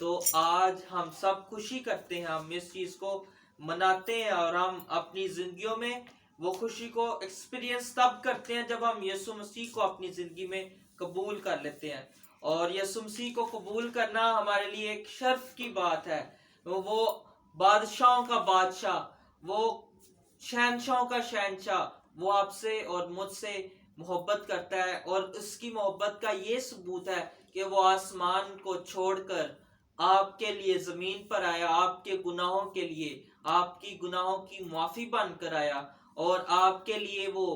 تو آج ہم سب خوشی کرتے ہیں, ہم اس چیز کو مناتے ہیں, اور ہم اپنی زندگیوں میں وہ خوشی کو ایکسپیرینس تب کرتے ہیں جب ہم یسوع مسیح کو اپنی زندگی میں قبول کر لیتے ہیں. اور یسوع مسیح کو قبول کرنا ہمارے لیے ایک شرف کی بات ہے. وہ بادشاہوں کا بادشاہ, وہ شہنشاہوں کا شہنشاہ, وہ آپ سے اور مجھ سے محبت کرتا ہے, اور اس کی محبت کا یہ ثبوت ہے کہ وہ آسمان کو چھوڑ کر آپ کے لیے زمین پر آیا, آپ کے گناہوں کے لیے, آپ کی گناہوں کی معافی بن کر آیا, اور آپ کے لیے وہ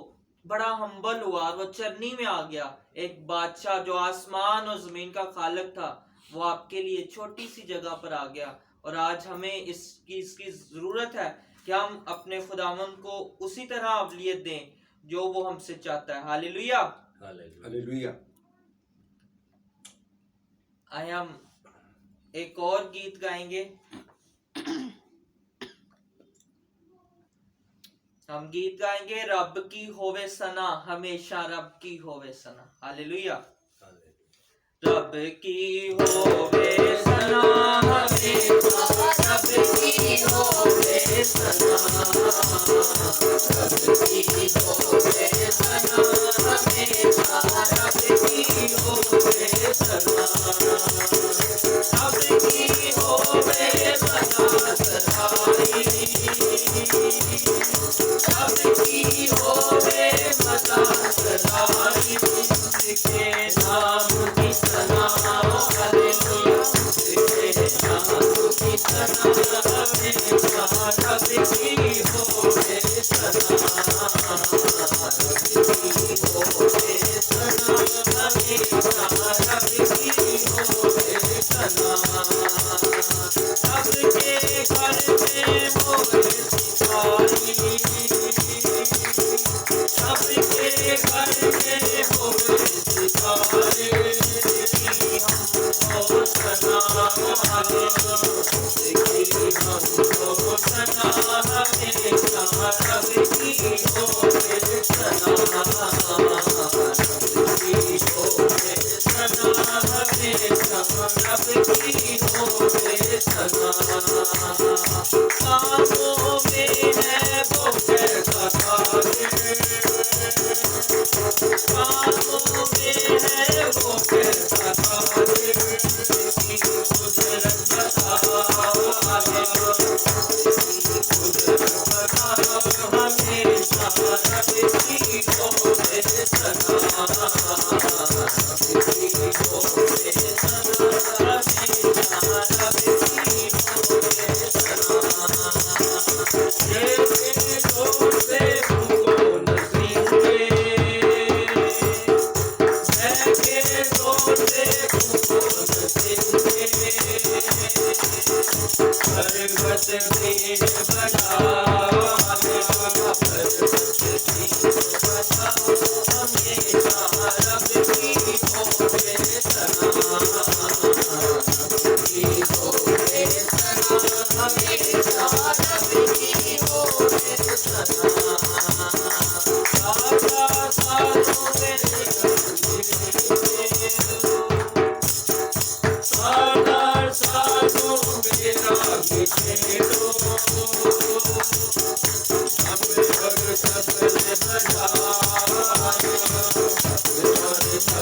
بڑا ہمبل ہوا اور وہ چرنی میں آ گیا. ایک بادشاہ جو آسمان اور زمین کا خالق تھا, وہ آپ کے لیے چھوٹی سی جگہ پر آ گیا. اور آج ہمیں اس کی ضرورت ہے کہ ہم اپنے خداوند کو اسی طرح اولویت دیں جو وہ ہم سے چاہتا ہے. ہاللیلویا, ہاللیلویا. آئے ہم ایک اور گیت گائیں گے. ہم گیت گائیں گے, رب کی ہووے ثنا, ہمیشہ رب کی ہووے ثنا. ہاللیلویا. رب کی ہووے ثنا, ہمیشہ رب کی ہووے ثنا, رب کی ہووے ثنا, ہمیشہ رب کی ہووے ثنا, رب کی ہووے ثنا سرائی, رب کی ہووے ثنا سرائی, اس کے نام کی ثنا, ہاللیلویا, اس کے نام کی ثنا, ہمیشہ رب کی ہووے ثنا, رب کی ہووے ثنا, ہمیشہ رب کی ہووے ثنا, رب کے گھر میں ہووے سپاہی, رب کے گھر میں ہووے سپاہی, ہم کو ثنا, ہم کو ثنا, ہمیشہ رب کی ہووے ثنا, رب کی ہووے ثنا, ہمیشہ رب کی ہووے ثنا. کاموں میں ہے وہ کیسا قادر, کاموں میں ہے وہ کیسا قادر, اس کی قدرت بتاؤ, اس کی قدرت بتاؤ, ہمیشہ رب کی ہووے ثنا, رب کی ہووے ثنا, ہمیشہ رب کی ہووے ثنا. جیسے دور سے کو نزدیک کے, جیسے دور سے کو نزدیک کے, پرگت دین بجاؤ, پرگت دین بجاؤ, ہمیشہ رب کی ہووے ثنا, رب کی ہووے ثنا, ہمیشہ رب کی ہووے ثنا. سادہ سادوں میں سادہ سادوں میرا بچھیڑو, سب پر سبل بجاؤ, سب پر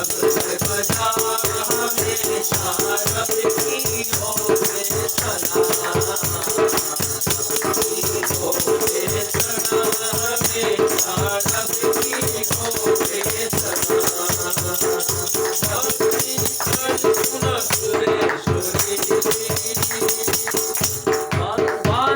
سبل بجاؤ, ہمیشہ رب کی ہووے ثنا, رب کی ہووے ثنا, ہمیشہ رب کی ہووے ثنا. بھکتی کر سن سریشوری, بھگوان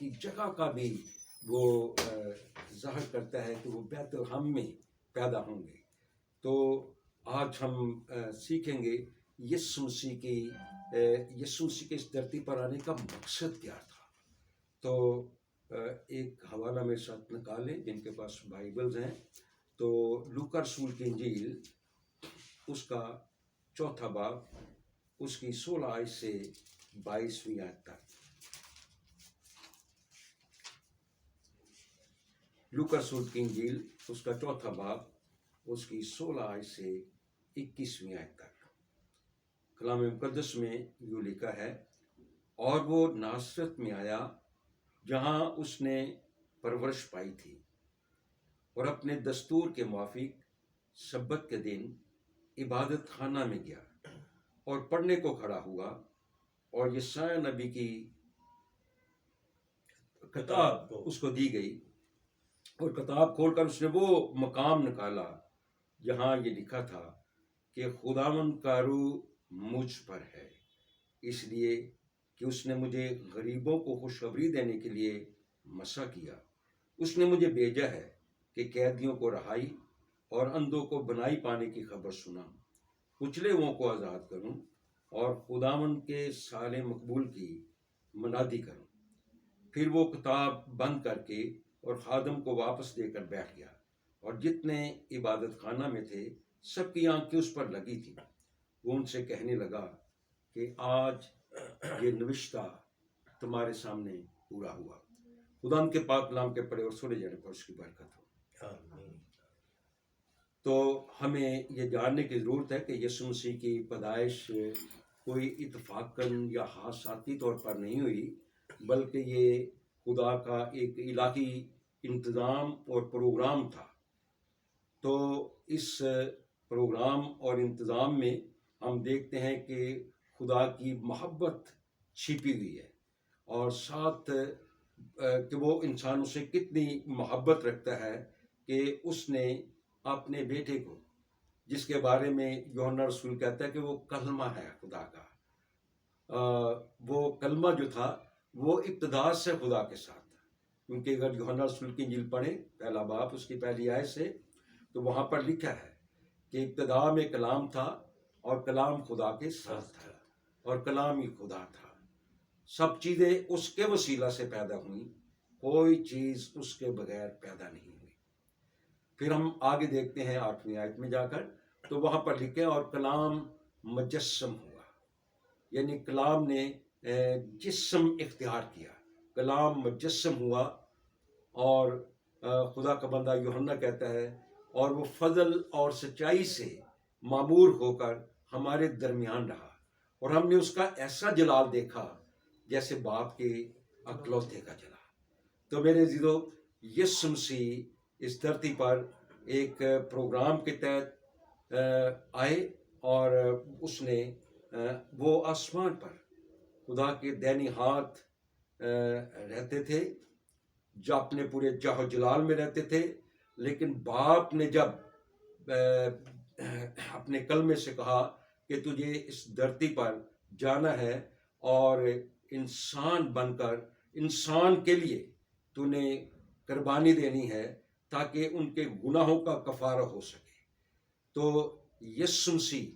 کی جگہ کا بھی وہ ظاہر کرتا ہے کہ وہ بیت الحم میں پیدا ہوں گے. تو آج ہم سیکھیں گے یسوع مسیح کے اس دھرتی پر آنے کا مقصد کیا تھا. تو ایک حوالہ میرے ساتھ نکالیں جن کے پاس بائبلز ہیں. تو لوکا رسول کی انجیل اس کا 4 باب اس کی 16 آیت سے 22ویں آیت تک. لوکا رسول کی انجیل اس کا 4 باب اس کی 16 آیت سے 21ویں آیت تک. کلام مقدس میں یوں لکھا ہے، اور وہ ناصرت میں آیا جہاں اس نے پرورش پائی تھی، اور اپنے دستور کے موافق سبت کے دن عبادت خانہ میں گیا اور پڑھنے کو کھڑا ہوا، اور یسایہ نبی کی کتاب اس کو دی گئی، اور کتاب کھول کر اس نے وہ مقام نکالا جہاں یہ لکھا تھا کہ خداوند کا روح مجھ پر ہے، اس لیے کہ اس نے مجھے غریبوں کو خوشخبری دینے کے لیے مسا کیا. اس نے مجھے بھیجا ہے کہ قیدیوں کو رہائی اور اندھوں کو بنائی پانے کی خبر سناؤں، کچلے ہوئوں کو آزاد کروں، اور خداوند کے سال مقبول کی منادی کروں. پھر وہ کتاب بند کر کے اور خادم کو واپس دے کر بیٹھ گیا، اور جتنے عبادت خانہ میں تھے سب کی آنکھیں اس پر لگی تھیں. وہ ان سے کہنے لگا کہ آج یہ نوشتہ تمہارے سامنے پورا ہوا. خدا ان کے پاک کلام کے پڑھے اور سنے جانے پر اس کی برکت ہو. تو ہمیں یہ جاننے کی ضرورت ہے کہ یسوع مسیح کی پیدائش کوئی اتفاقاً یا حادثاتی طور پر نہیں ہوئی، بلکہ یہ خدا کا ایک الہی انتظام اور پروگرام تھا. تو اس پروگرام اور انتظام میں ہم دیکھتے ہیں کہ خدا کی محبت چھپی ہوئی ہے، اور ساتھ کہ وہ انسانوں سے کتنی محبت رکھتا ہے کہ اس نے اپنے بیٹے کو، جس کے بارے میں یوحنا رسول کہتا ہے کہ وہ کلمہ ہے خدا کا، وہ کلمہ جو تھا وہ ابتدا سے خدا کے ساتھ تھا. کیونکہ اگر یوحنا رسول کی انجیل پڑھیں 1 باب اس کی پہلی آیت سے، تو وہاں پر لکھا ہے کہ ابتدا میں کلام تھا اور کلام خدا کے ساتھ تھا اور کلام ہی خدا تھا. سب چیزیں اس کے وسیلہ سے پیدا ہوئیں، کوئی چیز اس کے بغیر پیدا نہیں ہوئی. پھر ہم آگے دیکھتے ہیں 8ویں آیت میں جا کر، تو وہاں پر لکھے اور کلام مجسم ہوا، یعنی کلام نے جسم اختیار کیا، کلام مجسم ہوا. اور خدا کا بندہ یوحنا کہتا ہے اور وہ فضل اور سچائی سے معمور ہو کر ہمارے درمیان رہا، اور ہم نے اس کا ایسا جلال دیکھا جیسے باپ کے اکلوتے کا جلال. تو میرے عزیزو، یسوع مسیح اس دھرتی پر ایک پروگرام کے تحت آئے، اور اس نے وہ آسمان پر خدا کے دینی ہاتھ رہتے تھے، جو اپنے پورے جاہ و جلال میں رہتے تھے. لیکن باپ نے جب اپنے کلمے سے کہا کہ تجھے اس دھرتی پر جانا ہے اور انسان بن کر انسان کے لیے تو نے قربانی دینی ہے تاکہ ان کے گناہوں کا کفارہ ہو سکے. تو یسوع مسیح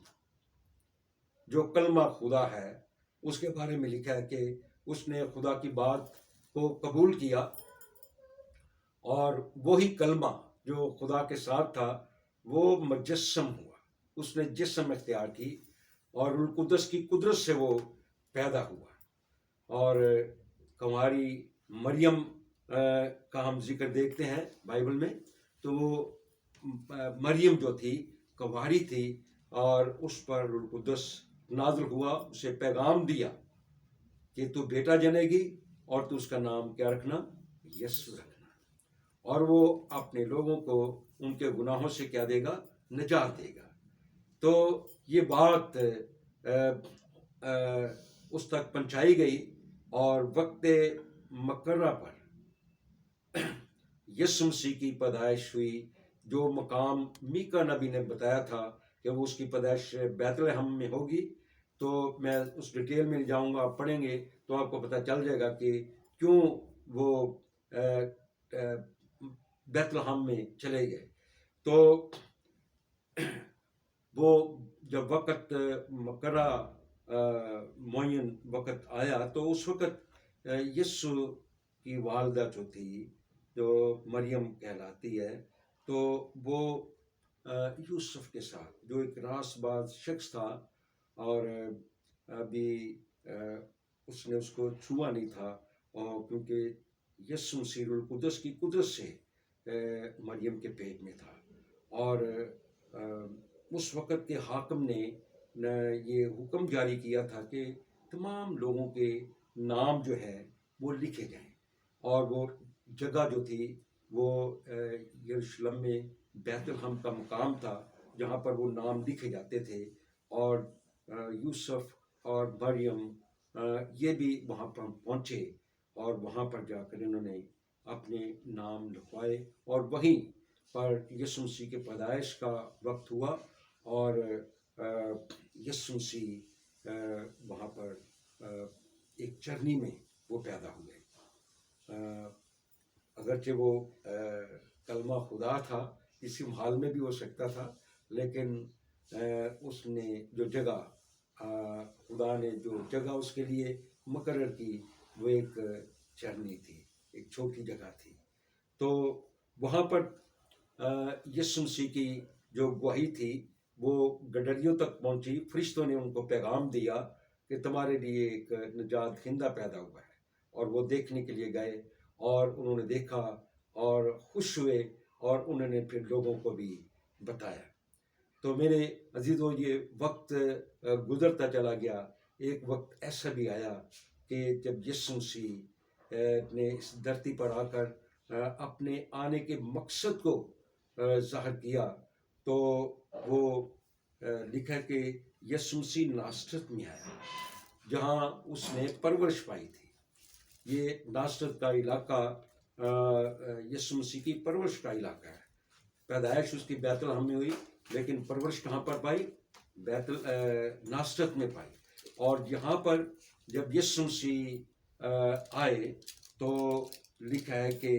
جو کلمہ خدا ہے، اس کے بارے میں لکھا ہے کہ اس نے خدا کی بات کو قبول کیا، اور وہی کلمہ جو خدا کے ساتھ تھا وہ مجسم ہوا، اس نے جسم اختیار کی، اور روح القدس کی قدرت سے وہ پیدا ہوا. اور کنواری مریم کا ہم ذکر دیکھتے ہیں بائبل میں، تو وہ مریم جو تھی کنواری تھی، اور اس پر روح القدس نازل ہوا، اسے پیغام دیا کہ تو بیٹا جنے گی اور تو اس کا نام کیا رکھنا؟ یسوع رکھنا. اور وہ اپنے لوگوں کو ان کے گناہوں سے کیا دے گا؟ نجات دے گا. تو یہ بات اس تک پہنچائی گئی، اور وقت مقررہ پر یسوع مسیح کی پیدائش ہوئی، جو مقام میکا نبی نے بتایا تھا کہ وہ اس کی پیدائش بیت لحم میں ہوگی. تو میں اس ڈیٹیل میں نہیں جاؤں گا، آپ پڑھیں گے تو آپ کو پتہ چل جائے گا کہ کیوں وہ بیت لحم میں چلے گئے تو وہ جب وقت مقررہ معین وقت آیا تو اس وقت یسو کی والدہ جو تھی جو مریم کہلاتی ہے تو وہ یوسف کے ساتھ جو ایک راست باز شخص تھا اور ابھی اس نے اس کو چھوا نہیں تھا اور کیونکہ یسوع مسیح روح القدس کی قدرت سے مریم کے پیٹ میں تھا اور اس وقت کے حاکم نے یہ حکم جاری کیا تھا کہ تمام لوگوں کے نام جو ہے وہ لکھے جائیں اور وہ جگہ جو تھی وہ یروشلم میں بیت لحم کا مقام تھا جہاں پر وہ نام لکھے جاتے تھے اور یوسف اور مریم یہ بھی وہاں پر پہنچے اور وہاں پر جا کر انہوں نے اپنے نام لکھوائے اور وہیں پر یسوع مسیح کے پیدائش کا وقت ہوا اور یسوع مسیح وہاں پر ایک چرنی میں وہ پیدا ہوئے اگرچہ وہ کلمہ خدا تھا کسی حال میں بھی ہو سکتا تھا لیکن اس نے جو جگہ خدا نے جو جگہ اس کے لیے مقرر کی وہ ایک چرنی تھی ایک چھوٹی جگہ تھی تو وہاں پر یسوع مسیح کی جو گواہی تھی وہ گڈریوں تک پہنچی فرشتوں نے ان کو پیغام دیا کہ تمہارے لیے ایک نجات دہندہ پیدا ہوا ہے اور وہ دیکھنے کے لیے گئے اور انہوں نے دیکھا اور خوش ہوئے اور انہوں نے پھر لوگوں کو بھی بتایا تو میرے عزیزو یہ وقت گزرتا چلا گیا ایک وقت ایسا بھی آیا کہ جب یسوع مسیح نے اس دھرتی پر آ کر اپنے آنے کے مقصد کو ظاہر کیا تو وہ لکھا کہ یسوع مسیح ناصرت میں آیا جہاں اس نے پرورش پائی تھی یہ ناصرت کا علاقہ یسوع مسیح کی پرورش کا علاقہ ہے پیدائش اس کی بیت لحم میں ہوئی لیکن پرورش کہاں پر پائی ناصرت میں پائی اور یہاں پر جب یسوع مسیح آئے تو لکھا ہے کہ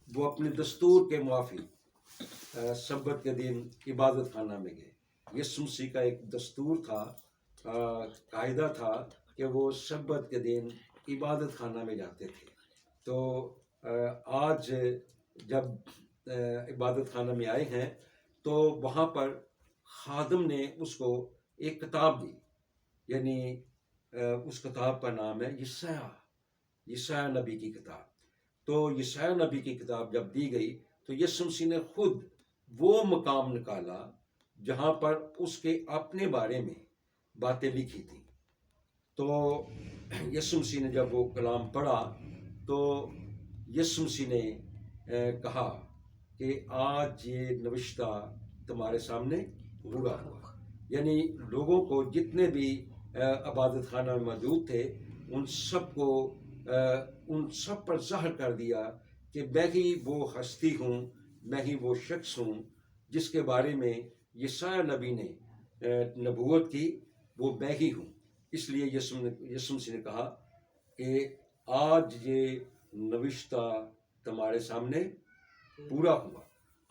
وہ اپنے دستور کے موافق سبت کے دن عبادت خانہ میں گئے یسوع مسیح کا ایک دستور تھا قاعدہ تھا کہ وہ سبت کے دن عبادت خانہ میں جاتے تھے تو آج جب عبادت خانہ میں آئے ہیں تو وہاں پر خادم نے اس کو ایک کتاب دی یعنی اس کتاب کا نام ہے یسایہ نبی کی کتاب تو یسایہ نبی کی کتاب جب دی گئی تو یسوع مسیح نے خود وہ مقام نکالا جہاں پر اس کے اپنے بارے میں باتیں لکھی تھیں تو یسوع مسیح نے جب وہ کلام پڑھا تو یسوع مسیح نے کہا کہ آج یہ نوشتہ تمہارے سامنے پورا ہوا یعنی لوگوں کو جتنے بھی عبادت خانہ میں موجود تھے ان سب پر ظاہر کر دیا کہ میں ہی وہ ہستی ہوں میں ہی وہ شخص ہوں جس کے بارے میں یسایہ نبی نے نبوت کی وہ میں ہی ہوں اس لیے یسوع مسیح نے کہا کہ آج یہ نوشتہ تمہارے سامنے پورا ہوا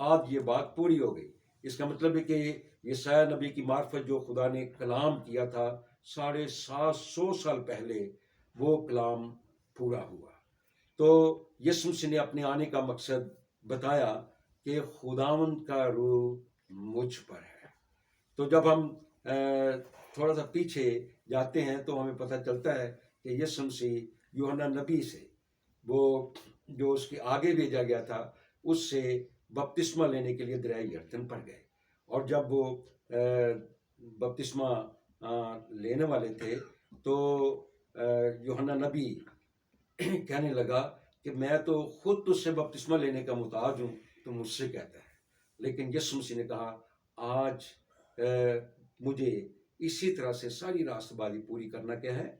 آج یہ بات پوری ہو گئی اس کا مطلب ہے کہ یسایہ نبی کی معرفت جو خدا نے کلام کیا تھا 750 سال پہلے وہ کلام پورا ہوا تو یسوع مسیح نے اپنے آنے کا مقصد بتایا کہ خداوند کا روح مجھ پر ہے تو جب ہم تھوڑا سا پیچھے جاتے ہیں تو ہمیں پتہ چلتا ہے کہ یسوع مسیح یوحنا نبی سے وہ جو اس کے آگے بھیجا گیا تھا اس سے بپتسمہ لینے کے لیے دریائے یردن پر گئے اور جب وہ بپتسمہ لینے والے تھے تو یوحنا نبی کہنے لگا کہ میں تو خود تجھ سے بپتسمہ لینے کا محتاج ہوں تو مجھ سے کہتا ہے لیکن یسوع مسیح نے کہا آج مجھے اسی طرح سے ساری راست بازی پوری کرنا کیا ہے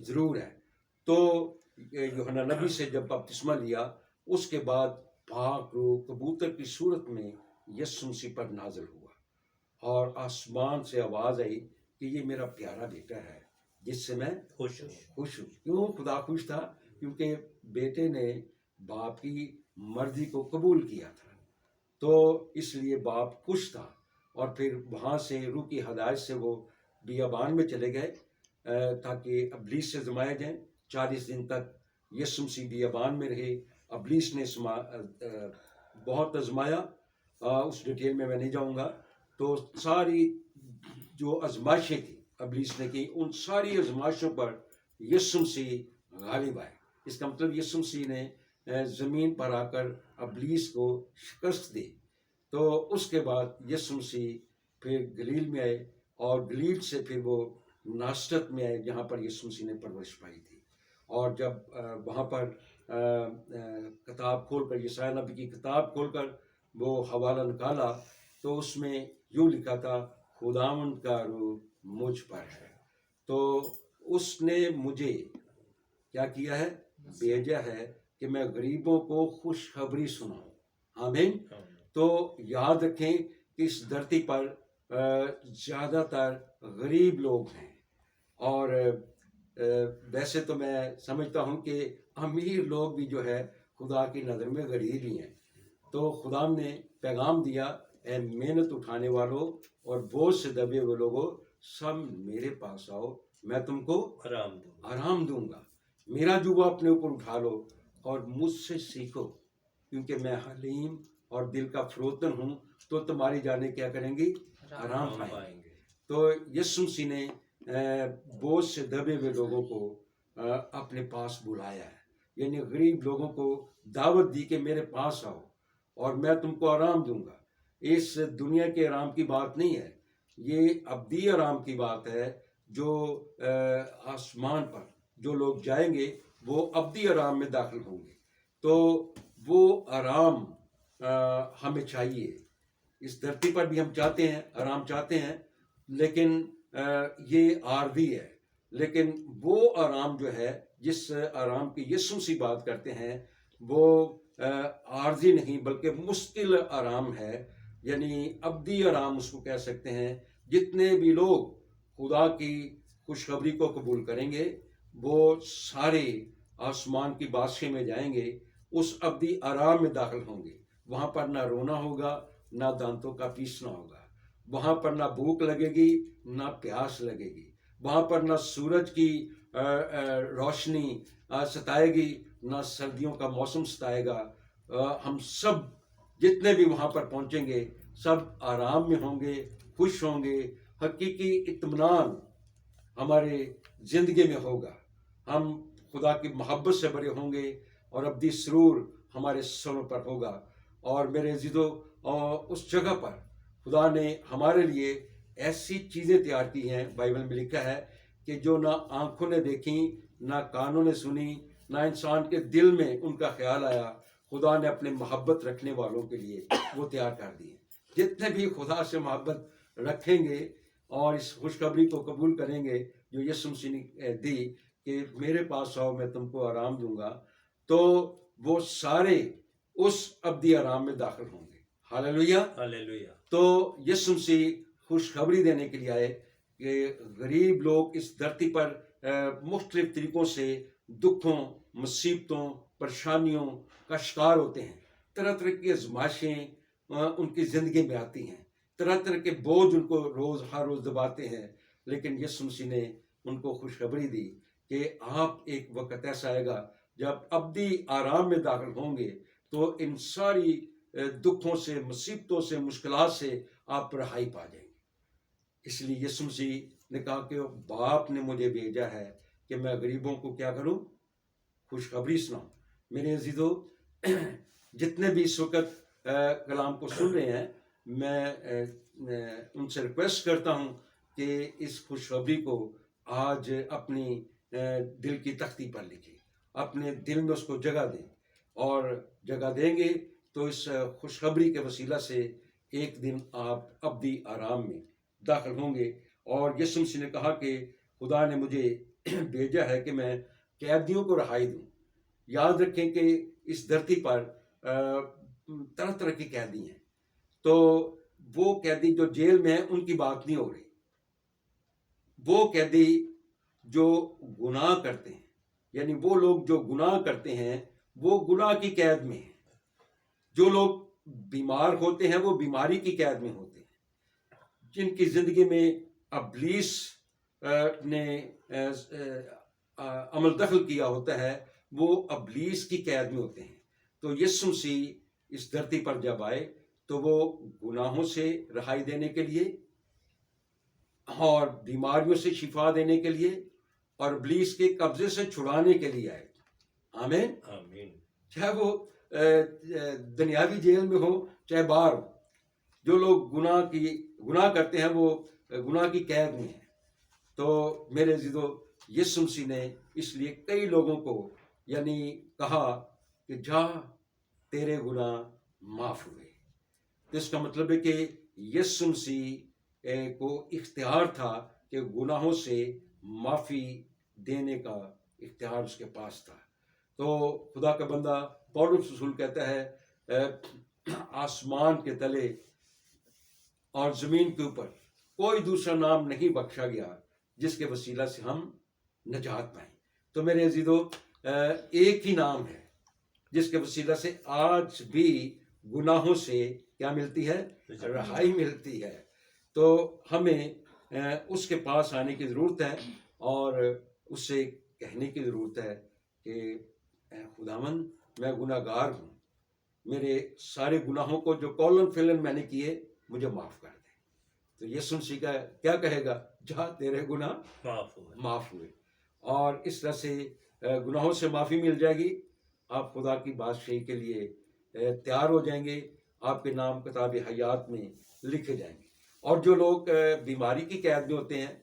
ضرور ہے تو یوحنا نبی سے جب بپتسمہ لیا اس کے بعد پاک روح کبوتر کی صورت میں یسوع مسیح پر نازل ہوا اور آسمان سے آواز آئی کہ یہ میرا پیارا بیٹا ہے جس سے میں خوش ہوں کیوں خدا خوش تھا کیونکہ بیٹے نے باپ کی مرضی کو قبول کیا تھا، تو اس لیے باپ خوش تھا، اور پھر وہاں سے روح کی ہدایت سے وہ بیابان میں چلے گئے تاکہ ابلیس سے آزمائے جائیں۔ 40 دن تک یسوع مسیح بیابان میں رہے، ابلیس نے بہت آزمایا، اس ڈیٹیل میں نہیں جاؤں گا۔ تو ساری جو آزمائشیں تھیں ابلیس نے کی، ان ساری آزمائشوں پر یسوع مسیح غالب آئے۔ اس کا مطلب یسوع مسیح نے زمین پر آ کر ابلیس کو شکست دی۔ تو اس کے بعد یسوع مسیح پھر گلیل میں آئے، اور گلیل سے پھر وہ ناصرت میں آئے جہاں پر یسوع مسیح نے پرورش پائی تھی۔ اور جب وہاں پر کتاب کھول کر، یسایا نبی کی کتاب کھول کر وہ حوالہ نکالا، تو اس میں یوں لکھا تھا، خداوند کا روح مجھ پر ہے، تو اس نے مجھے کیا کیا ہے؟ بھیجا ہے کہ میں غریبوں کو خوشخبری سناؤں۔ آمین۔ تو یاد رکھیں کہ اس دھرتی پر زیادہ تر غریب لوگ ہیں، اور ویسے تو میں سمجھتا ہوں کہ امیر لوگ بھی جو ہے خدا کی نظر میں غریب ہی ہیں۔ تو خدا نے پیغام دیا، اے محنت اٹھانے والوں اور بوجھ سے دبے ہوئے لوگوں، سب میرے پاس آؤ، میں تم کو آرام دوں گا۔ میرا جوبہ اپنے اوپر اٹھا لو اور مجھ سے سیکھو، کیونکہ میں حلیم اور دل کا فروتن ہوں، تو تمہاری جانیں کیا کریں گی؟ آرام پائیں گے۔ تو یسوع مسیح نے بوجھ سے دبے ہوئے لوگوں کو اپنے پاس بلایا ہے، یعنی غریب لوگوں کو دعوت دی کہ میرے پاس آؤ اور میں تم کو آرام دوں گا۔ اس دنیا کے آرام کی بات نہیں ہے، یہ ابدی آرام کی بات ہے، جو آسمان پر جو لوگ جائیں گے وہ ابدی آرام میں داخل ہوں گے۔ تو وہ آرام ہمیں چاہیے۔ اس دھرتی پر بھی ہم چاہتے ہیں، آرام چاہتے ہیں، لیکن یہ عارضی ہے۔ لیکن وہ آرام جو ہے، جس آرام کی یسوع مسیح بات کرتے ہیں، وہ عارضی نہیں بلکہ مستقل آرام ہے، یعنی ابدی آرام اس کو کہہ سکتے ہیں۔ جتنے بھی لوگ خدا کی خوشخبری کو قبول کریں گے، وہ سارے آسمان کی بادشاہی میں جائیں گے، اس ابدی آرام میں داخل ہوں گے۔ وہاں پر نہ رونا ہوگا، نہ دانتوں کا پیسنا ہوگا، وہاں پر نہ بھوک لگے گی، نہ پیاس لگے گی، وہاں پر نہ سورج کی روشنی ستائے گی، نہ سردیوں کا موسم ستائے گا۔ ہم سب جتنے بھی وہاں پر پہنچیں گے، سب آرام میں ہوں گے، خوش ہوں گے، حقیقی اطمینان ہمارے زندگی میں ہوگا، ہم خدا کی محبت سے بھرے ہوں گے، اور ابدی سرور ہمارے سروں پر ہوگا۔ اور میرے عزیزو، اس جگہ پر خدا نے ہمارے لیے ایسی چیزیں تیار کی ہیں، بائبل میں لکھا ہے کہ جو نہ آنکھوں نے دیکھیں، نہ کانوں نے سنی، نہ انسان کے دل میں ان کا خیال آیا، خدا نے اپنے محبت رکھنے والوں کے لیے وہ تیار کر دی ہے۔ جتنے بھی خدا سے محبت رکھیں گے اور اس خوشخبری کو قبول کریں گے جو یسوع مسیح نے دی کہ میرے پاس آؤ میں تم کو آرام دوں گا، تو وہ سارے اس ابدی آرام میں داخل ہوں گے۔ Hallelujah, hallelujah. تو یسوع مسیح خوشخبری دینے کے لیے آئے کہ غریب لوگ اس دھرتی پر مختلف طریقوں سے دکھوں، مصیبتوں، پریشانیوں کا شکار ہوتے ہیں۔ طرح طرح کی آزمائشیں ان کی زندگی میں آتی ہیں، طرح طرح کے بوجھ ان کو ہر روز دباتے ہیں، لیکن یسوع مسیح نے ان کو خوشخبری دی کہ آپ ایک وقت ایسا آئے گا جب ابدی آرام میں داخل ہوں گے، تو ان ساری دکھوں سے، مصیبتوں سے، مشکلات سے آپ رہائی پا جائیں گے۔ اس لیے یسوع مسیح نے کہا کہ باپ نے مجھے بھیجا ہے کہ میں غریبوں کو کیا کروں؟ خوشخبری سناؤں۔ میرے عزیزو، جتنے بھی اس وقت کلام کو سن رہے ہیں، میں ان سے ریکویسٹ کرتا ہوں کہ اس خوشخبری کو آج اپنی دل کی تختی پر لکھیں، اپنے دل میں اس کو جگہ دیں، اور جگہ دیں گے تو اس خوشخبری کے وسیلہ سے ایک دن آپ ابدی آرام میں داخل ہوں گے۔ اور یسوع مسیح نے کہا کہ خدا نے مجھے بھیجا ہے کہ میں قیدیوں کو رہائی دوں۔ یاد رکھیں کہ اس دھرتی پر طرح طرح کی قیدی ہیں، تو وہ قیدی جو جیل میں ہیں ان کی بات نہیں ہو رہی، وہ قیدی جو گناہ کرتے ہیں، یعنی وہ لوگ جو گناہ کرتے ہیں وہ گناہ کی قید میں ہیں، جو لوگ بیمار ہوتے ہیں وہ بیماری کی قید میں ہوتے ہیں، جن کی زندگی میں ابلیس نے عمل دخل کیا ہوتا ہے وہ ابلیس کی قید میں ہوتے ہیں۔ تو یسوع مسیح اس دھرتی پر جب آئے تو وہ گناہوں سے رہائی دینے کے لیے اور بیماریوں سے شفا دینے کے لیے اور ابلیس کے قبضے سے چھڑانے کے لیے آئے۔ آمین۔ آمین۔ چاہے وہ دنیاوی جیل میں ہو چاہے باہر ہو، جو لوگ گناہ کرتے ہیں وہ گناہ کی قید میں ہیں۔ تو میرے عزیزو، یسوع مسیح نے اس لیے کئی لوگوں کو یعنی کہا کہ جا تیرے گناہ معاف ہوئے۔ تو اس کا مطلب ہے کہ یسوع مسیح کو اختیار تھا کہ گناہوں سے معافی دینے کا اختیار اس کے پاس تھا۔ تو خدا کا بندہ پولس رسول کہتا ہے آسمان کے تلے اور زمین کے اوپر کوئی دوسرا نام نہیں بخشا گیا جس کے وسیلہ سے ہم نجات پائیں۔ تو میرے عزیزو، ایک ہی نام ہے جس کے وسیلہ سے آج بھی گناہوں سے کیا ملتی ہے؟ رہائی ملتی ہے۔ تو ہمیں اس کے پاس آنے کی ضرورت ہے اور اس سے کہنے کی ضرورت ہے کہ خداوند میں گناہ گار ہوں، میرے سارے گناہوں کو جو قولن فعلن میں نے کیے مجھے معاف کر دے۔ تو یسوع مسیح کا کیا کہے گا؟ جا تیرے گناہ معاف ہوئے۔ اور اس طرح سے گناہوں سے معافی مل جائے گی، آپ خدا کی بادشاہی کے لیے تیار ہو جائیں گے، آپ کے نام کتاب حیات میں لکھے جائیں گے۔ اور جو لوگ بیماری کی قید میں ہوتے ہیں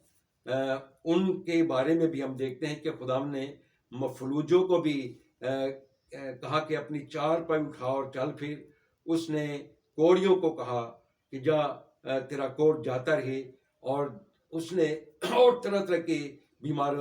ان کے بارے میں بھی ہم دیکھتے ہیں کہ خدا نے مفلوجوں کو بھی کہا کہ اپنی چار پائی اٹھا اور چل پھر۔ اس نے کوڑیوں کو کہا کہ جا تیرا کوڑ جاتا رہے، اور اس نے اور طرح طرح کے بیمار